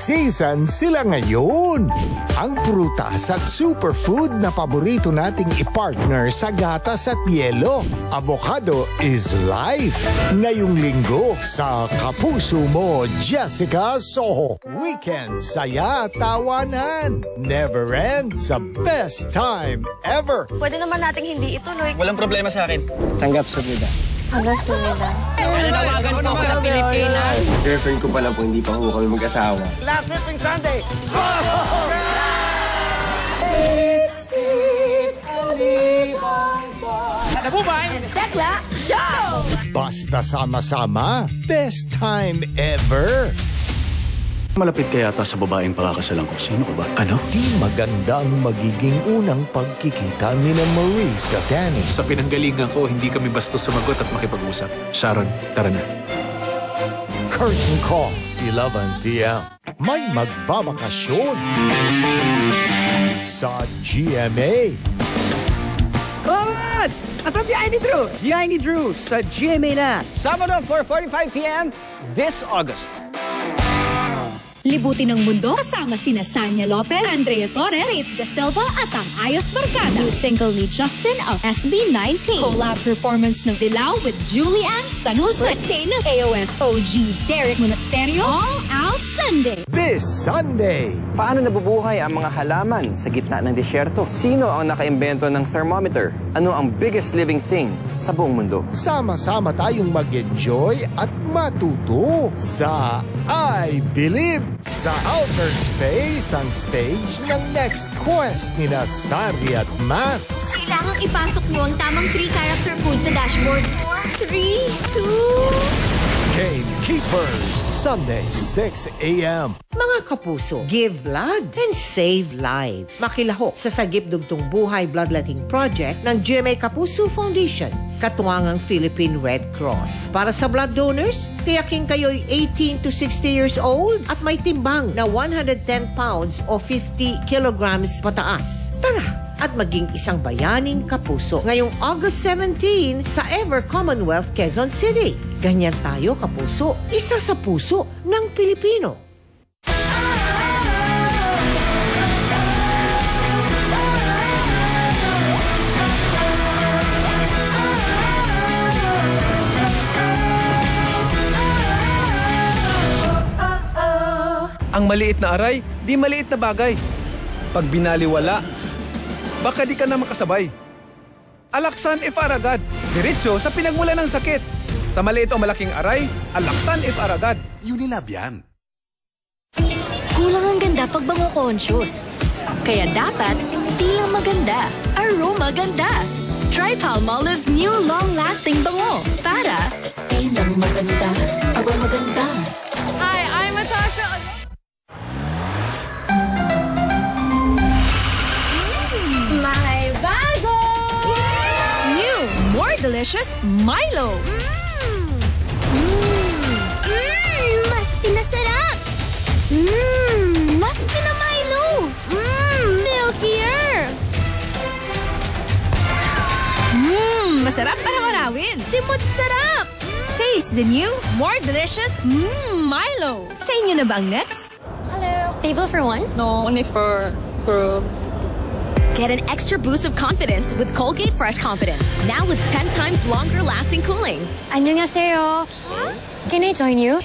season sila ngayon. Ang prutas at superfood na paborito nating ipartner sa gatas at yelo. Avocado is life. Ngayong linggo sa Kapuso Mo, Jessica Soho. Weekend, saya, tawanan. Never ends, the best time ever. Pwede naman nating hindi ituloy. Walang problema sa akin. Tanggap sa vida. Hanggang sumida. Nananawagan po ako sa Pilipinas. Girlfriend ko pala po, hindi pa po kami mag-asawa. Last Flipping Sunday! Go! Nabubay! Tekla Show! Basta sama-sama, best time ever. Malapit ka yata sa babaeng pakakasalan ko. Sino ka ba? Ano? Di maganda ang magiging unang pagkikita ni na Maurice at Danny. Sa pinanggalingan ko, hindi kami basta sumagot at makipag-usap. Sharon, tara na. Curtain call, 11 p.m. May magbabakasyon sa GMA. Boss! Asan behind ni Drew? Behind ni Drew sa GMA na. Sabado, 4:45 p.m. this August. Libutin ang mundo kasama sina Sanya Lopez, Andrea Torres, Faith De Silva at ang Ayos Barkada. New single ni Justin ang SB19. Collab performance ng Dilaw with Julianne San Jose. Birthday ng AOS OG Derek Monasterio. All out Sunday. This Sunday. Paano nabubuhay ang mga halaman sa gitna ng disyerto? Sino ang nakaimbento ng thermometer? Ano ang biggest living thing sa buong mundo? Sama-sama tayong mag-enjoy at matuto sa I Believe. Sa outer space ang stage ng Next Quest ni na Sari at Mats. Kailangang ipasok nyo ang tamang 3 character code sa dashboard. 4, 3, 2... Gamekeepers, Sunday, 6 a.m. Mga kapuso, give blood and save lives. Makilahok sa Sagip Dugtong Buhay Bloodletting Project ng GMA Kapuso Foundation, katuwangang Philippine Red Cross. Para sa blood donors, tiyaking kayo'y 18 to 60 years old at may timbang na 110 pounds o 50 kilograms pataas. Tara! At maging isang bayaning kapuso ngayong August 17 sa Ever Commonwealth, Quezon City. Ganyan tayo, kapuso, isa sa puso ng Pilipino. Ang maliit na aray, di maliit na bagay. Pag binaliwala, baka di ka na makasabay. Alaksan if Aragad, diretso sa pinagmula ng sakit. Sa maliit o malaking aray, Alaksan if Aragad. Unilab yan. Kulang ang ganda pag bango conscious. Kaya dapat, di lang maganda, aroma ganda. Try Palmolive's new long-lasting bango para di lang maganda, aroma ganda. Hi, I'm Natasha. My bago! New, more delicious Milo. Mas pinasarap! Mas pinamilo! Milkier! Masarap parang arawin. Simot sarap! Taste the new, more delicious Milo. Sa inyo na ba ang next? Hello. Table for one? No, only for group. Get an extra boost of confidence with Colgate Fresh Confidence. Now with 10 times longer lasting cooling. 안녕하세요. Can I join you?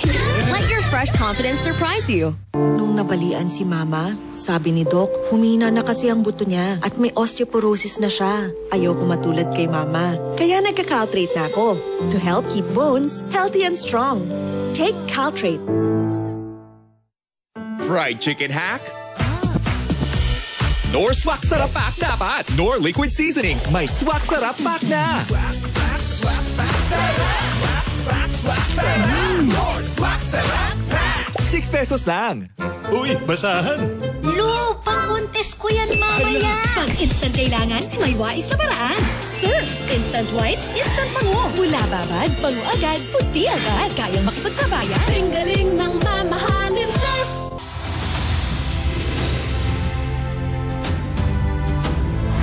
Let your fresh confidence surprise you. Nung nabalian si Mama, sabi ni Doc, humina na kasi ang buto niya at may osteoporosis na siya. Ayoko matulad kay Mama. Kaya nagka-Caltrate na ako to help keep bones healthy and strong. Take Caltrate. Fried chicken hack? Nor Swak Sarap Pack dapat. Nor liquid seasoning. May Swak Sarap Pack na. Nor Swak Sarap Pack. 6 pesos lang. Uy, basahan. Lo, pang-contest ko yan mamaya. Pag instant kailangan, may wais na paraan. Surf, instant white, instant pango. Mula babad, pango agad, puti agad. Kayang makipagsabayan. Galing ng mamahalin sa